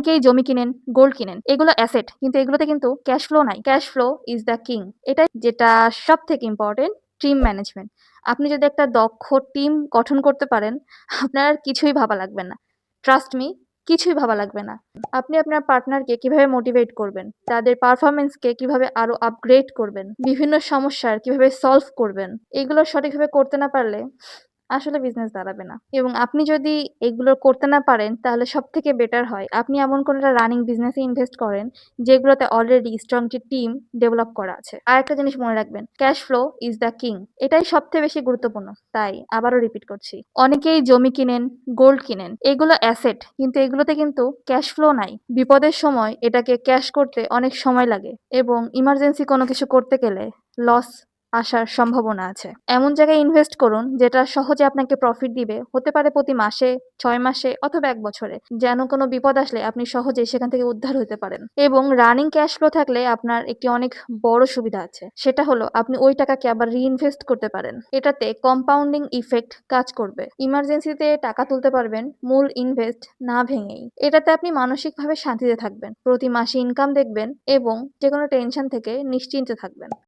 অনেকেই জমি কিনেন, গোল্ড কিনেন। এগুলো অ্যাসেট, কিন্তু এগুলোতে কিন্তু ক্যাশ ফ্লো নাই। Cash flow is the king. এটাই যেটা সবথেকে ইম্পোর্টেন্ট, টিম ম্যানেজমেন্ট। আপনি যদি একটা দক্ষ টিম গঠন করতে পারেন, আপনার আর কিছুই ভাবা লাগবে না। ট্রাস্ট মি, কিছুই ভাবা লাগবে না। আপনি আপনার পার্টনারকে কিভাবে মোটিভেট করবেন, তাদের পারফরম্যান্সকে কিভাবে আরো আপগ্রেড করবেন, বিভিন্ন সমস্যার কিভাবে সলভ করবেন, এগুলো সঠিকভাবে করতে না পারলে আসলে বিজনেস দাঁড়াবে না। এবং আপনি যদি এগুলো করতে না পারেন, তাহলে সবথেকে বেটার হয় আপনি এমন কোনো একটা রানিং বিজনেসে ইনভেস্ট করেন যেগুলোতে অলরেডি স্ট্রং একটি টিম ডেভেলপ করা আছে। আরেকটা জিনিস মনে রাখবেন, cash flow is the king. এটাই সবথেকে বেশি গুরুত্বপূর্ণ। তাই আবারও রিপিট করছি, অনেকেই জমি কিনেন, গোল্ড কিনেন। এগুলো অ্যাসেট, কিন্তু এগুলোতে কিন্তু ক্যাশ ফ্লো নাই। বিপদের সময় এটাকে ক্যাশ করতে অনেক সময় লাগে এবং ইমার্জেন্সি কোনো কিছু করতে গেলে লস আসার সম্ভাবনা আছে। এমন জায়গায় ইনভেস্ট করুন যেটা সহজে আপনাকে প্রফিট দিবে। হতে পারে প্রতি মাসে, ৬ মাসে অথবা ১ বছরে। যেন কোনো বিপদ আসলে আপনি সহজেই সেখান থেকে উদ্ধার হতে পারেন। এবং রানিং ক্যাশ ফ্লো থাকলে আপনার একটি অনেক বড় সুবিধা আছে। সেটা হলো আপনি ওই টাকাকে আবার রিইনভেস্ট করতে পারেন। এটাতে কম্পাউন্ডিং ইফেক্ট কাজ করবে। ইমার্জেন্সিতে টাকা তুলতে পারবেন মূল ইনভেস্ট না ভেঙেই। এটাতে আপনি মানসিকভাবে শান্তিতে থাকবেন। প্রতি মাসে ইনকাম দেখবেন এবং যেকোনো টেনশন থেকে নিশ্চিন্তে থাকবেন।